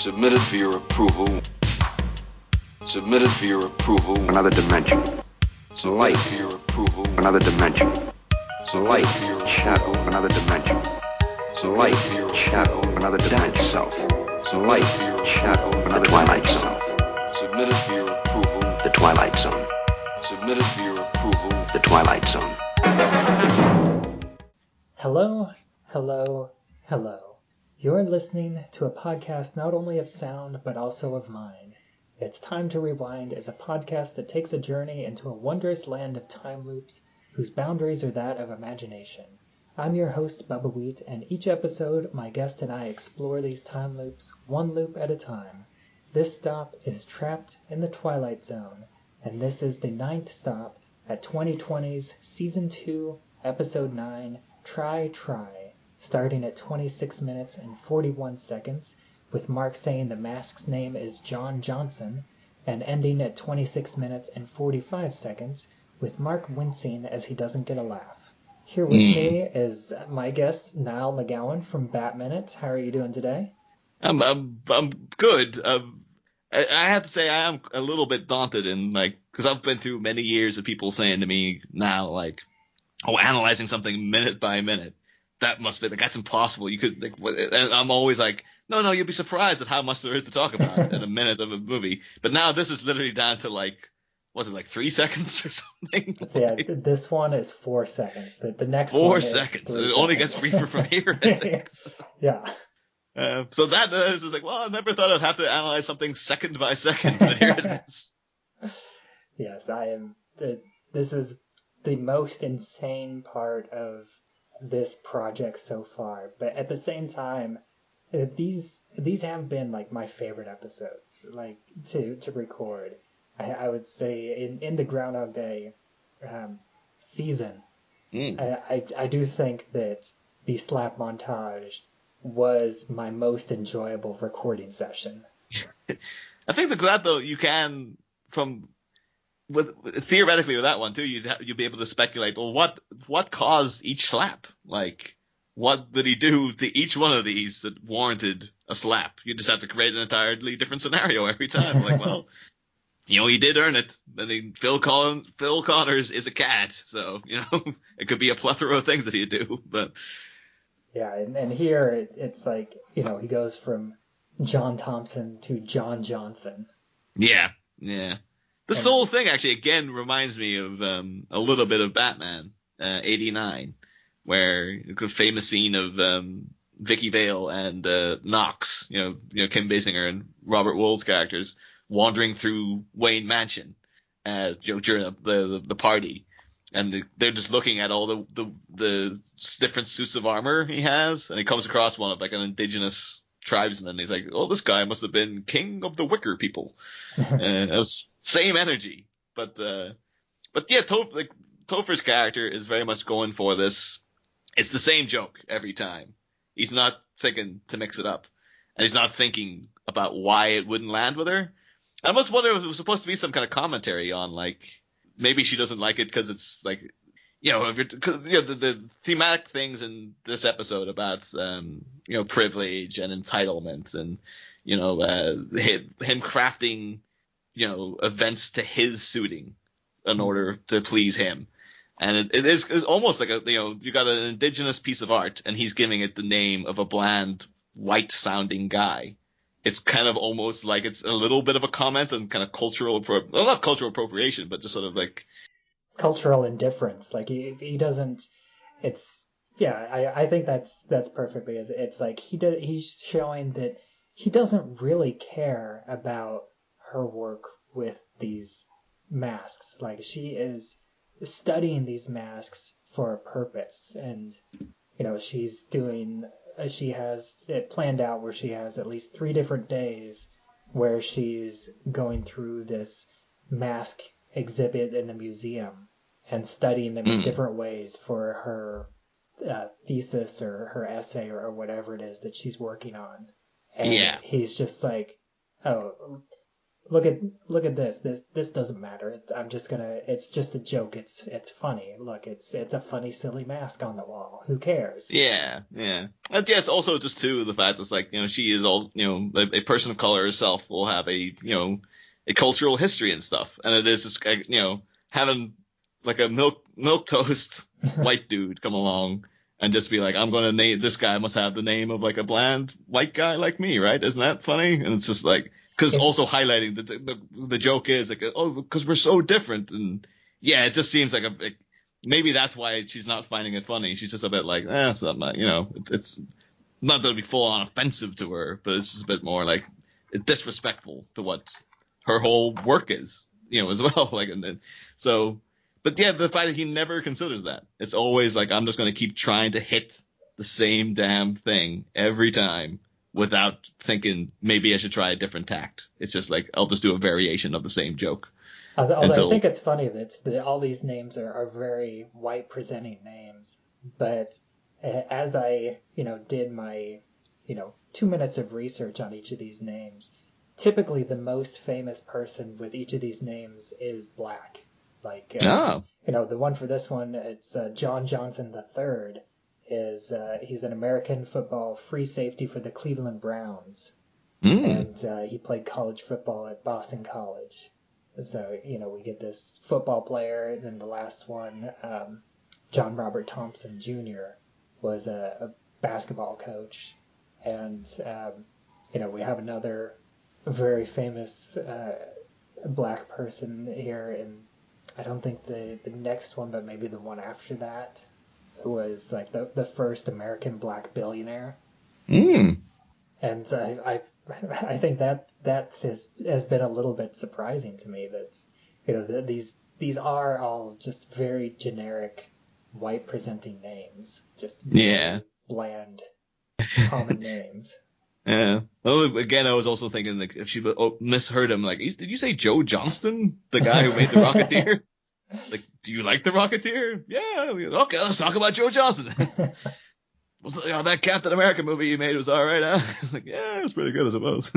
Submitted for your approval. Submitted for your approval. Another dimension. Submitted for your approval. Another dimension. Submitted for your Shadow. approval. Another dimension. Submitted for your Shadow. approval. Another dimension. Self. Submitted for your Shadow. approval. The Twilight Zone. Submitted for your approval. The Twilight Zone. Submitted for your approval. The Twilight Zone. Hello, hello, hello. You're listening to a podcast not only of sound, but also of mind. It's Time to Rewind is a podcast that takes a journey into a wondrous land of time loops whose boundaries are that of imagination. I'm your host, Bubbawheat, and each episode, my guest and I explore these time loops, one loop at a time. This stop is Trapped in the Twilight Zone, and this is the 9th stop at 2020's Season 2, Episode 9, Try, starting at 26 minutes and 41 seconds, with Mark saying the mask's name is John Johnson, and ending at 26 minutes and 45 seconds, with Mark wincing as he doesn't get a laugh. Here with me is my guest, Niall McGowan from Batminute. How are you doing today? I'm good. I have to say I am a little bit daunted because I've been through many years of people saying to me now, analyzing something minute by minute. That must be that's impossible. You could and I'm always like, no, you'll be surprised at how much there is to talk about in a minute of a movie. But now this is literally down to 3 seconds or something? So yeah, this one is 4 seconds. The next 4 one seconds. Is And it 3 only seconds. gets briefer from here. I think. Yeah. So that is I never thought I'd have to analyze something second by second. But here it is. Yes, I am. This is the most insane part of this project so far. But at the same time, these have been my favorite episodes to record. I would say in the Groundhog Day season, I do think that the slap montage was my most enjoyable recording session. I think that though you can theoretically with that one too, you'd be able to speculate. Well, what caused each slap? What did he do to each one of these that warranted a slap? You just have to create an entirely different scenario every time. He did earn it. I mean, Phil Connors is a cat, so it could be a plethora of things that he'd do. But yeah, and here it's he goes from John Thompson to John Johnson. Yeah. This whole thing actually again reminds me of a little bit of Batman 89, where a famous scene of Vicky Vale and Knox, Kim Basinger and Robert Wool's characters wandering through Wayne Mansion during the party, and they're just looking at all the different suits of armor he has, and he comes across one of an indigenous tribesman. He's like, "Oh, this guy must have been king of the Wicker people." It was same energy, but yeah, Topher's character is very much going for this. It's the same joke every time. He's not thinking to mix it up, and he's not thinking about why it wouldn't land with her. I almost wonder if it was supposed to be some kind of commentary on maybe she doesn't like it because it's the thematic things in this episode about privilege and entitlement and him crafting events to his suiting in order to please him, and it's almost like you got an indigenous piece of art and he's giving it the name of a bland white sounding guy. It's kind of almost like it's a little bit of a comment on kind of not cultural appropriation, but just sort of cultural indifference. He doesn't. It's I think that's perfectly. It's he's showing that he doesn't really care about her work with these masks. She is studying these masks for a purpose, and she has it planned out where she has at least 3 different days where she's going through this mask exhibit in the museum and studying them in different ways for her thesis or her essay or whatever it is that she's working on. And he's just look at this. This doesn't matter. It's just a joke. It's funny. Look, it's a funny, silly mask on the wall. Who cares? Yeah, yeah. And yes, also just too the fact that like, she is all, a person of color herself will have a cultural history and stuff, and it is just having like a milk toast white dude come along and just be like, I'm going to name this guy must have the name of like a bland white guy like me, right? Isn't that funny? And it's just like, because also highlighting the joke is like, oh, because we're so different, and yeah, it just seems like maybe that's why she's not finding it funny. She's just a bit like, it's not my, it's not that it'd be full on offensive to her, but it's just a bit more like disrespectful to what her whole work is, as well. Like, and then so. But yeah, the fact that he never considers that. It's always like, I'm just going to keep trying to hit the same damn thing every time without thinking maybe I should try a different tact. It's just like, I'll just do a variation of the same joke. Although I think it's funny that all these names are very white presenting names. But as I, did my, 2 minutes of research on each of these names, typically the most famous person with each of these names is black. Like, the one for this one, it's John Johnson III. He's an American football free safety for the Cleveland Browns. And he played college football at Boston College. So, we get this football player. And then the last one, John Robert Thompson Jr. was a basketball coach. And, we have another very famous black person here in, I don't think the next one, but maybe the one after that, who was like the first American black billionaire. And I think that has been a little bit surprising to me that these are all just very generic white presenting names, just bland common names. Yeah. Well, again, I was also thinking like if she misheard him, like, did you say Joe Johnston, the guy who made the Rocketeer? Like, do you like the Rocketeer? Yeah. Okay, let's talk about Joe Johnston. That Captain America movie you made was all right, huh? It's like, yeah, it was pretty good, I suppose.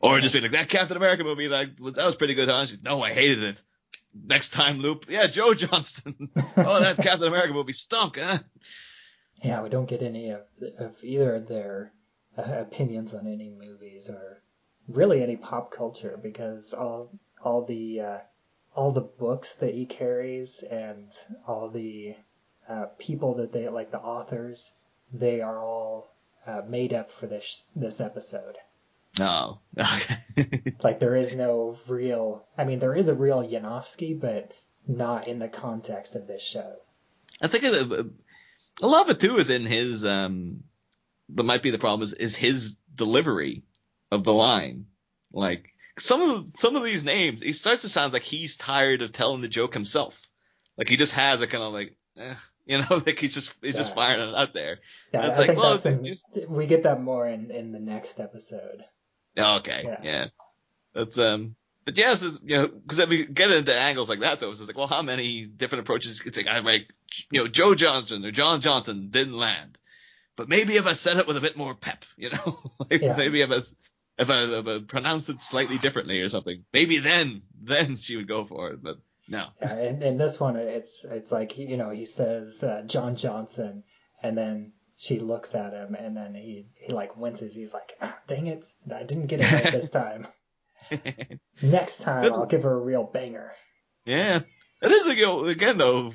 Or just be like, that Captain America movie, like, that was pretty good, huh? She's, no, I hated it. Next time, Loop. Yeah, Joe Johnston. Oh, that Captain America movie stunk, huh? Yeah, we don't get any of either of their opinions on any movies or really any pop culture, because all the books that he carries and all the people that they like, the authors, they are all made up for this episode. Oh, okay. Like there is no real. I mean, there is a real Yanofsky, but not in the context of this show. I think a lot of it too is in his. That might be the problem is his delivery of the line. Like some of these names, he starts to sound like he's tired of telling the joke himself. Like he just has a kind of like, like he's just firing it out there. Yeah, it's I think we get that more in the next episode. Okay, yeah. That's but yeah, because if we get into angles like that, though, it's just like, well, how many different approaches? It's like, I like, Joe Johnson or John Johnson didn't land, but maybe if I said it with a bit more pep, maybe if I pronounced it slightly differently or something, maybe then she would go for it, but no. Yeah, and in this one, it's like, he says John Johnson, and then she looks at him, and then he like winces. He's like, dang it, I didn't get it right this time. Next time, I'll give her a real banger. Yeah. It is, again, though,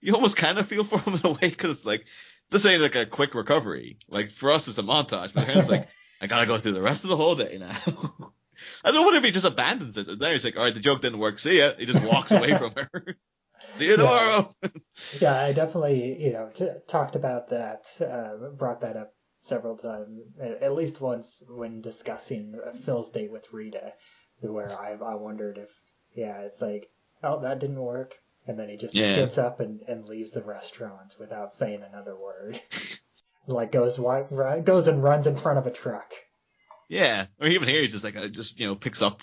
you almost kind of feel for him in a way, because, like, this ain't like a quick recovery. Like, for us, it's a montage, but it's like, I gotta go through the rest of the whole day now. I don't know if he just abandons it. And then he's like, all right, the joke didn't work. See ya. He just walks away from her. See you tomorrow. Yeah, I definitely, talked about that, brought that up several times, at least once when discussing Phil's date with Rita, where I wondered if, it's like, oh, that didn't work. And then he just gets up and leaves the restaurant without saying another word. Like goes and runs in front of a truck. Yeah. Or even here, he's just like, picks up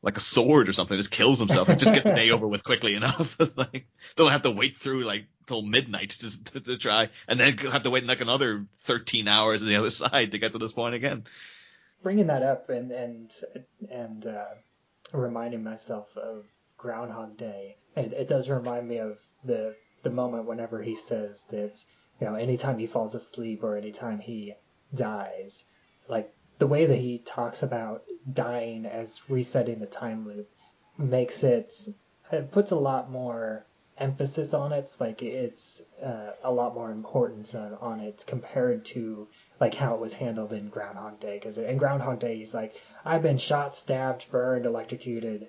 like a sword or something, just kills himself, like just get the day over with quickly enough. Like, don't have to wait through like till midnight to try, and then have to wait like another 13 hours on the other side to get to this point again. bringing that up and reminding myself of Groundhog Day, it does remind me of the moment whenever he says that, anytime he falls asleep or anytime he dies, like the way that he talks about dying as resetting the time loop makes it puts a lot more emphasis on it. It's like it's a lot more importance on it compared to like how it was handled in Groundhog Day. Because in Groundhog Day, he's like, I've been shot, stabbed, burned, electrocuted.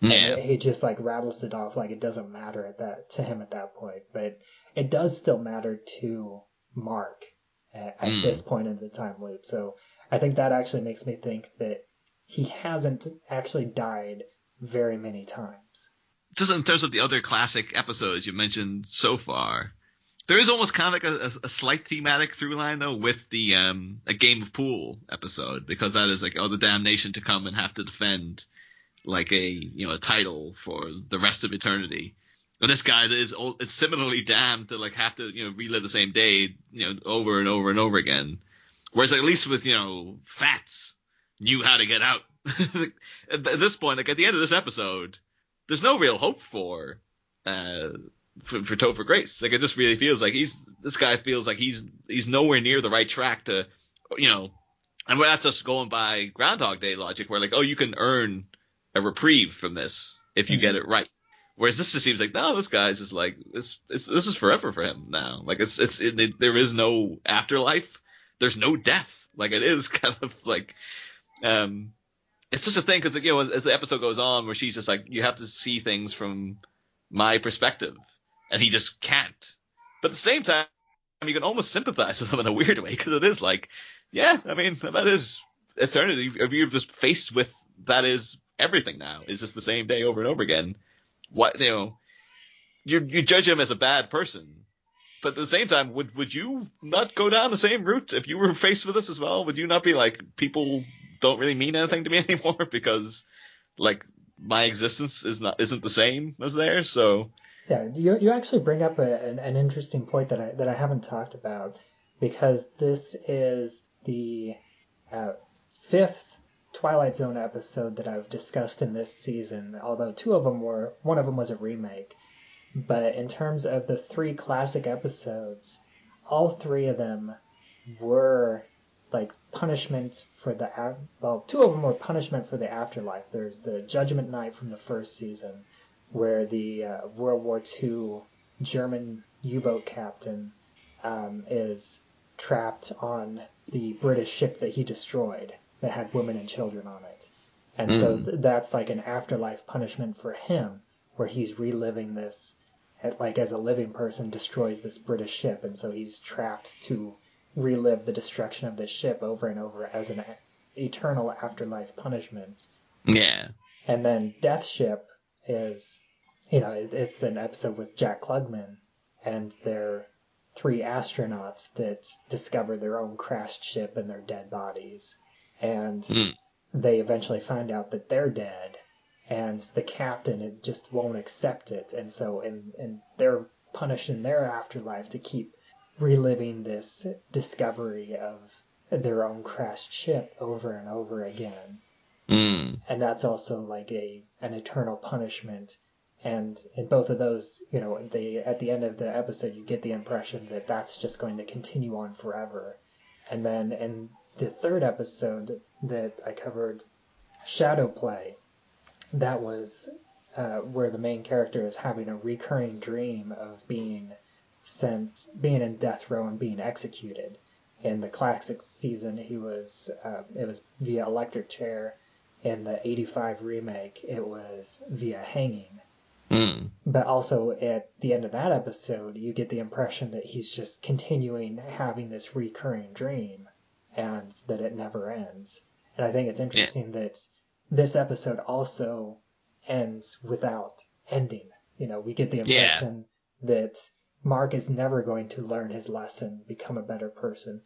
Yeah. And he just like rattles it off like it doesn't matter to him at that point. But it does still matter to Mark at this point in the time loop. So I think that actually makes me think that he hasn't actually died very many times. Just in terms of the other classic episodes you mentioned so far, there is almost kind of like a slight thematic through line though with the a game of pool episode, because that is like, the damnation to come and have to defend like a title for the rest of eternity. And this guy is similarly damned to like have to relive the same day over and over and over again. Whereas at least with Fats knew how to get out. At this point, like at the end of this episode, there's no real hope for Topher Grace. Like it just really feels like this guy feels like he's nowhere near the right track to and we're not just going by Groundhog Day logic where like, you can earn a reprieve from this if you get it right. Whereas this just seems like, no, this guy's just like this is forever for him now. Like there is no afterlife. There's no death. Like it is kind of like it's such a thing because as the episode goes on, where she's just like, you have to see things from my perspective, and he just can't. But at the same time, you can almost sympathize with him in a weird way, because it is like, yeah, I mean, that is eternity. If you're just faced with that is everything now. It's just the same day over and over again. What you judge him as a bad person, but at the same time, would you not go down the same route if you were faced with this as well? Would you not be like, people don't really mean anything to me anymore because like my existence isn't the same as theirs? So yeah, you actually bring up an interesting point that I haven't talked about, because this is the fifth Twilight Zone episode that I've discussed in this season, although one of them was a remake. But in terms of the three classic episodes, all three of them were like punishment for two of them were punishment for the afterlife. There's the Judgment Night from the first season, where the World War II German U-boat captain is trapped on the British ship that he destroyed that had women and children on it. And so that's like an afterlife punishment for him, where he's reliving this, like as a living person destroys this British ship, and so he's trapped to relive the destruction of this ship over and over as an eternal afterlife punishment. Yeah. And then Death Ship is, it's an episode with Jack Klugman, and they're three astronauts that discover their own crashed ship and their dead bodies. And they eventually find out that they're dead, and the captain just won't accept it. And so and they're punished in their afterlife to keep reliving this discovery of their own crashed ship over and over again. And that's also like an eternal punishment. And in both of those, at the end of the episode, you get the impression that that's just going to continue on forever. And then in the third episode that I covered, Shadow Play, that was where the main character is having a recurring dream of being in death row and being executed. In the classic season, it was via electric chair. In the 85 remake, it was via hanging. But also at the end of that episode, you get the impression that he's just continuing having this recurring dream, and that it never ends. And I think it's interesting that this episode also ends without ending. We get the impression that Mark is never going to learn his lesson, become a better person.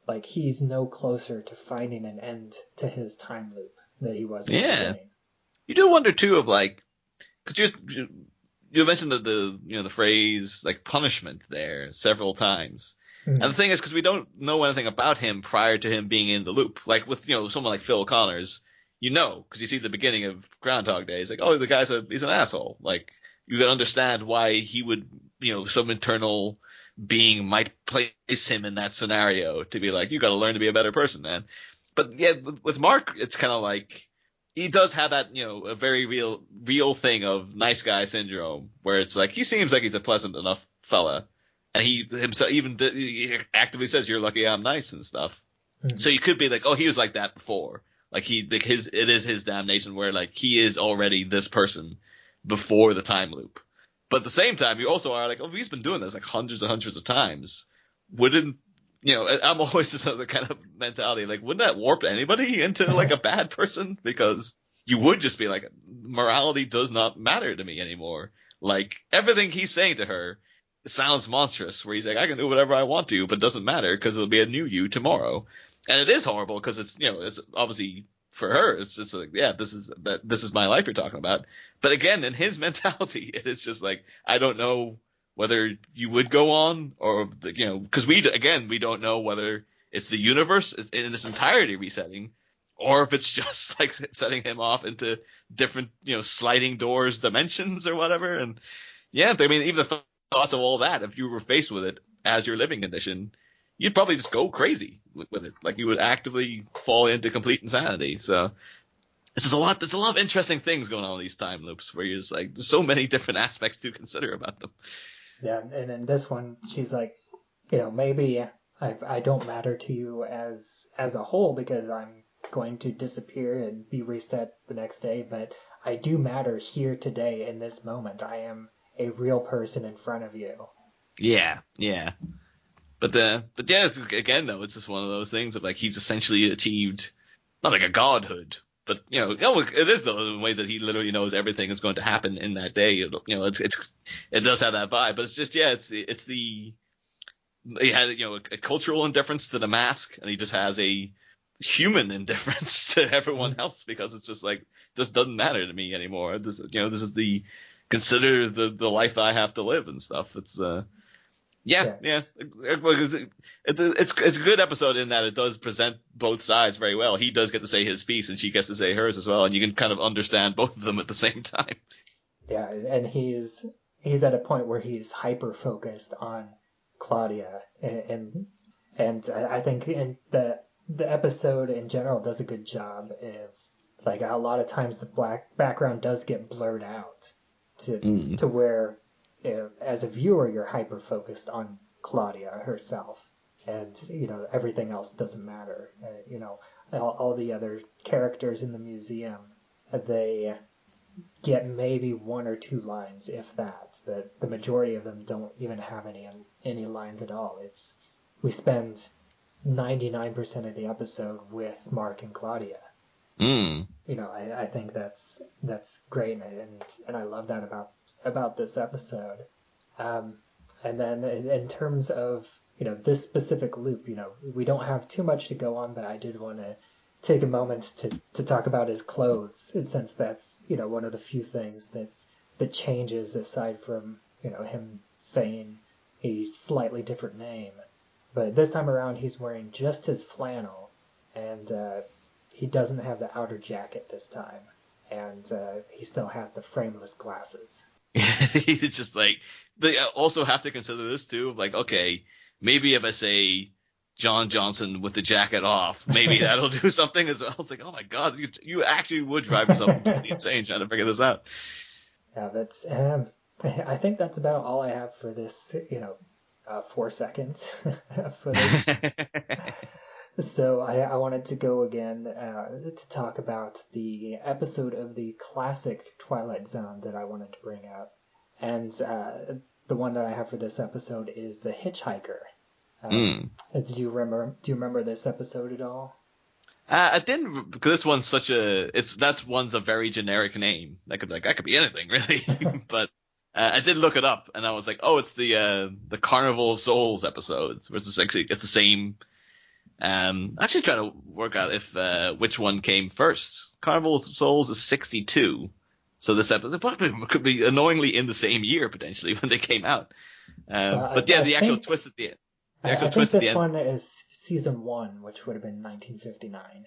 Like, he's no closer to finding an end to his time loop that he was in the beginning. You do wonder too of like, because you mentioned the phrase like punishment there several times, And the thing is, because we don't know anything about him prior to him being in the loop. Like with, someone like Phil Connors, because you see the beginning of Groundhog Day, it's like, oh, the guy's he's an asshole. Like, you can understand why he would, some internal being might place him in that scenario to be like, you got to learn to be a better person, man. But yeah, with Mark, it's kind of like he does have that, a very real thing of nice guy syndrome, where it's like he seems like he's a pleasant enough fella. And he himself he actively says, "You're lucky I'm nice" and stuff. Mm-hmm. So you could be like, "Oh, he was like that before." Like it is his damnation, where like he is already this person before the time loop. But at the same time, you also are like, "Oh, he's been doing this like hundreds and hundreds of times." Wouldn't I'm always just the kind of mentality like, wouldn't that warp anybody into like a bad person? Because you would just be like, morality does not matter to me anymore. Like everything he's saying to her. It sounds monstrous, where he's like, I can do whatever I want to, but it doesn't matter because it'll be a new you tomorrow. And it is horrible because it's, it's obviously for her, it's just like, yeah, this is my life you're talking about. But again, in his mentality, it is just like, I don't know whether you would go on or, because we don't know whether it's the universe in its entirety resetting or if it's just like setting him off into different, sliding doors, dimensions or whatever. And yeah, I mean, even the thoughts of all that, if you were faced with it as your living condition, you'd probably just go crazy with it. Like you would actively fall into complete insanity. So there's a lot of interesting things going on in these time loops where you're just like, there's so many different aspects to consider about them. Yeah. And in this one, she's like, maybe I don't matter to you as a whole because I'm going to disappear and be reset the next day, but I do matter here today in this moment. I am a real person in front of you. Yeah. But yeah, again though, it's just one of those things of like he's essentially achieved not like a godhood, but it is the way that he literally knows everything is going to happen in that day. It does have that vibe, but it's just it's the he had a cultural indifference to the mask, and he just has a human indifference to everyone else because it's just like this doesn't matter to me anymore. This is the consider the life I have to live and stuff. It's yeah. It's a good episode in that it does present both sides very well. He does get to say his piece and she gets to say hers as well, and you can kind of understand both of them at the same time. Yeah, and he's at a point where he's hyper focused on Claudia, and I think in the episode in general does a good job of like a lot of times the black background does get blurred out. To where, as a viewer, you're hyper focused on Claudia herself, and everything else doesn't matter. All the other characters in the museum, they get maybe one or two lines, if that. But the majority of them don't even have any lines at all. We spend 99% of the episode with Mark and Claudia. I think that's great, and I love that about this episode. And then in terms of this specific loop, we don't have too much to go on, but I did want to take a moment to talk about his clothes, since that's one of the few things that changes aside from him saying a slightly different name. But this time around, he's wearing just his flannel, and he doesn't have the outer jacket this time, and he still has the frameless glasses. He's just like, they also have to consider this too. Like, okay, maybe if I say John Johnson with the jacket off, maybe that'll do something as well. It's like, oh my God, you actually would drive yourself completely insane trying to figure this out. Yeah, that's. I think that's about all I have for this. 4 seconds of footage. So I wanted to go again to talk about the episode of the classic Twilight Zone that I wanted to bring up. And the one that I have for this episode is The Hitchhiker. Do you remember this episode at all? I didn't, because this one's one's a very generic name. That could be anything really. But I did look it up, and I was like, oh, it's the Carnival of Souls episodes, which is actually it's the same. Actually trying to work out if which one came first. Carnival of Souls is 62, so this episode probably could be annoyingly in the same year potentially when they came out. But yeah, the actual twist at the end. I think this one is season 1, which would have been 1959.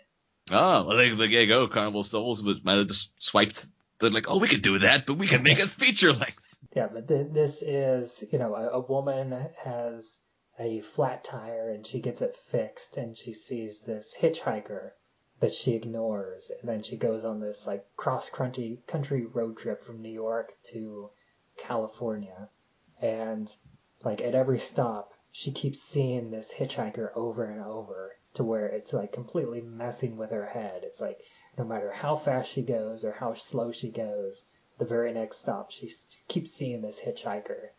Oh, well, there you go. Carnival of Souls might have just swiped. They're like, oh, we could do that, but we can make it feature length. Yeah, but this is, a woman has a flat tire and she gets it fixed and she sees this hitchhiker that she ignores, and then she goes on this like cross-country road trip from New York to California, and like at every stop she keeps seeing this hitchhiker over and over to where it's like completely messing with her head. It's like no matter how fast she goes or how slow she goes, the very next stop she keeps seeing this hitchhiker,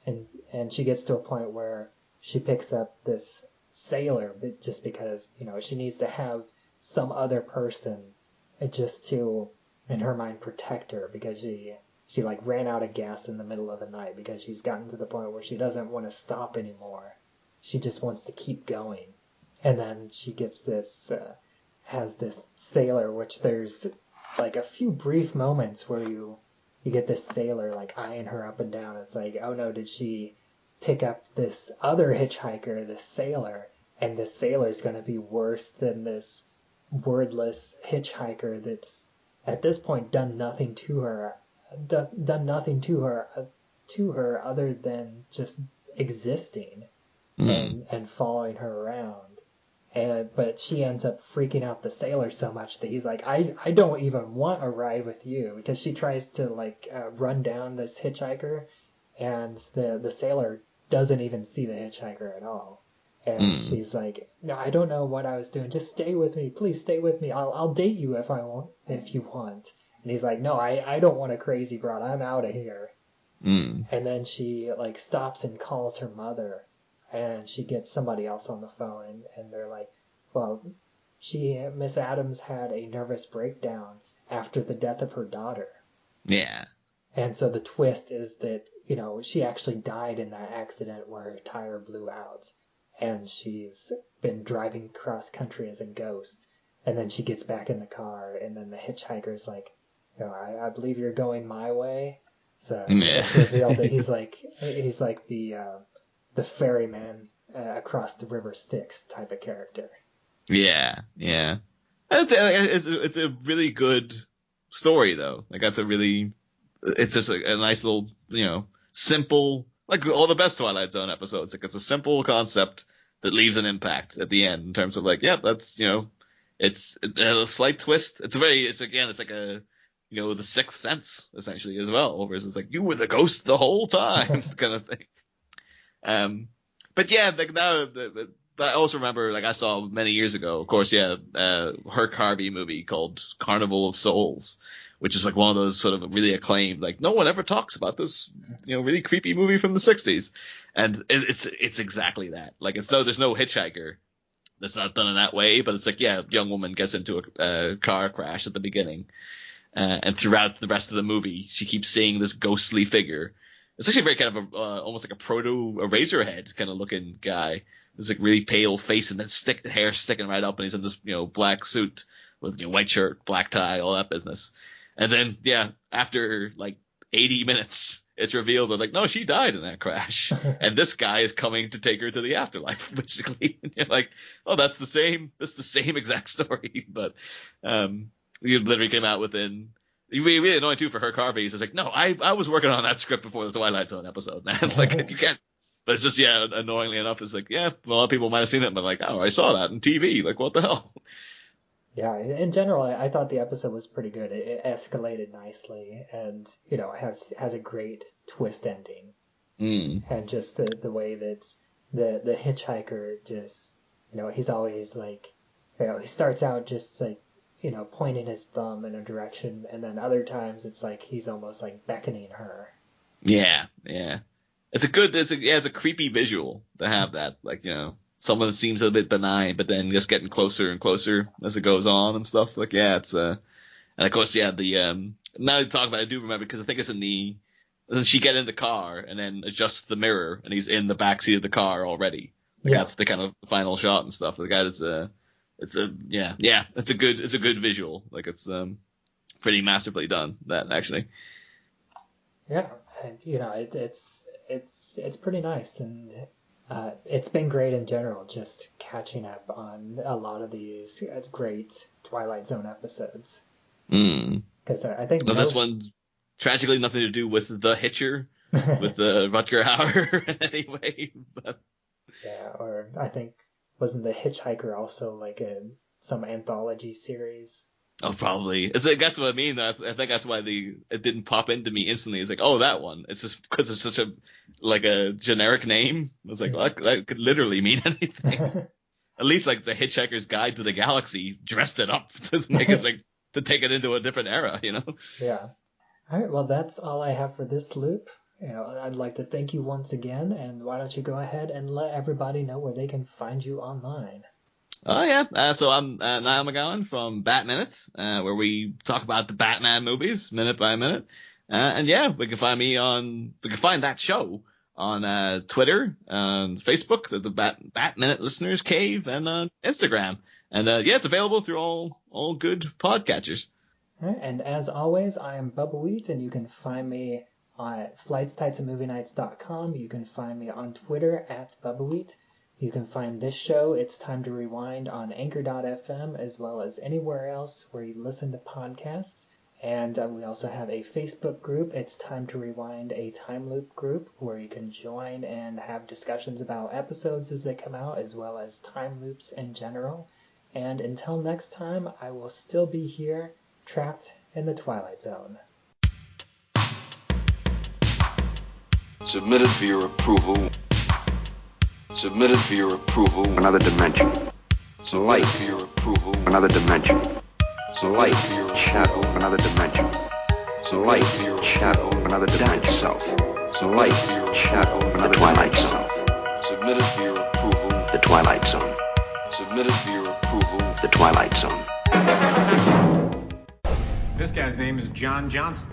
and she gets to a point where she picks up this sailor just because she needs to have some other person just to, in her mind, protect her, because she like ran out of gas in the middle of the night because she's gotten to the point where she doesn't want to stop anymore. She just wants to keep going. And then she gets this, has this sailor, which there's like a few brief moments where you get this sailor like eyeing her up and down. It's like, oh no, did she pick up this other hitchhiker, this sailor, and this sailor's going to be worse than this wordless hitchhiker that's at this point done nothing to her other than just existing and following her around. But she ends up freaking out the sailor so much that he's like, I don't even want a ride with you, because she tries to like run down this hitchhiker, and the sailor doesn't even see the hitchhiker at all. And she's like, no, I don't know what I was doing. Just stay with me. Please stay with me. I'll date you if you want. And he's like, no, I don't want a crazy broad. I'm out of here. And then she like stops and calls her mother, and she gets somebody else on the phone, and they're like, well, Miss Adams had a nervous breakdown after the death of her daughter. Yeah. And so the twist is that, she actually died in that accident where her tire blew out. And she's been driving cross country as a ghost. And then she gets back in the car, and then the hitchhiker's like, I believe you're going my way. So it's revealed that he's like the ferryman across the river Styx type of character. Yeah. It's a really good story though. Like it's just a nice little, simple, like all the best Twilight Zone episodes. Like it's a simple concept that leaves an impact at the end in terms of like, that's, it's a slight twist. It's like a, the Sixth Sense essentially as well, whereas it's like, you were the ghost the whole time kind of thing. But yeah, like now, but I also remember, like I saw many years ago, of course, Herc Harvey movie called Carnival of Souls, which is like one of those sort of really acclaimed, like no one ever talks about this, really creepy movie from the 60s. And it's exactly that. Like there's no hitchhiker. That's not done in that way, but it's like, young woman gets into a car crash at the beginning. And throughout the rest of the movie, she keeps seeing this ghostly figure. It's actually very kind of almost like a Razorhead kind of looking guy. There's like really pale face and then hair sticking right up, and he's in this, black suit with white shirt, black tie, all that business. And then, after like 80 minutes, it's revealed that like, no, she died in that crash. And this guy is coming to take her to the afterlife, basically. And you're like, oh, that's the same exact story. But, you literally came out within, really annoying too for Herc Harvey. He's just like, no, I was working on that script before the Twilight Zone episode, man. Like, you can't, but it's just, annoyingly enough, it's like, a lot of people might have seen it, but like, oh, I saw that on TV. Like, what the hell? Yeah, in general, I thought the episode was pretty good. It escalated nicely, and has a great twist ending. And just the way that the hitchhiker just, he's always like, he starts out just like, pointing his thumb in a direction, and then other times it's like he's almost like beckoning her. Yeah. It's a creepy visual to have that, like, someone that seems a bit benign, but then just getting closer and closer as it goes on and stuff. Like, it's, and of course, now to talk about it, I do remember, because I think it's doesn't she get in the car and then adjusts the mirror and he's in the backseat of the car already? Like, that's the kind of final shot and stuff. The guy it's a good visual. Like, it's, pretty masterfully done, that actually. Yeah. And, it's pretty nice. And It's been great in general, just catching up on a lot of these great Twilight Zone episodes. Because I think this one tragically nothing to do with the Hitcher, with the Rutger Hauer anyway. But... Yeah, or I think wasn't the Hitchhiker also like some anthology series? Oh, probably. That's what I mean. I think that's why it didn't pop into me instantly. It's like, oh, that one. It's just because it's such a generic name. I was like, well, that could literally mean anything. At least like the Hitchhiker's Guide to the Galaxy dressed it up to make it like to take it into a different era, you know? Yeah. All right. Well, that's all I have for this loop. I'd like to thank you once again, and why don't you go ahead and let everybody know where they can find you online. Oh, yeah. So I'm Niall McGowan from Batminute, where we talk about the Batman movies minute by minute. And yeah, we can find that show on Twitter, Facebook, the Batminute Listeners Cave, and on Instagram. And yeah, it's available through all good podcatchers. All right, and as always, I am Bubbawheat, and you can find me at flightstights@movienights.com. You can find me on Twitter at Bubbawheat. You can find this show, It's Time to Rewind, on Anchor.fm, as well as anywhere else where you listen to podcasts. And we also have a Facebook group, It's Time to Rewind, a time loop group, where you can join and have discussions about episodes as they come out, as well as time loops in general. And until next time, I will still be here, trapped in the Twilight Zone. Submitted for your approval. Submitted for your approval. Another dimension. Light For your approval. Another dimension. Light, For your shadow, another dimension. Light, shadow, another dimension. Self. Light, shadow, another Twilight Zone. Submitted for your approval. The Twilight Zone. Submitted for your approval. The Twilight Zone. This guy's name is John Johnson.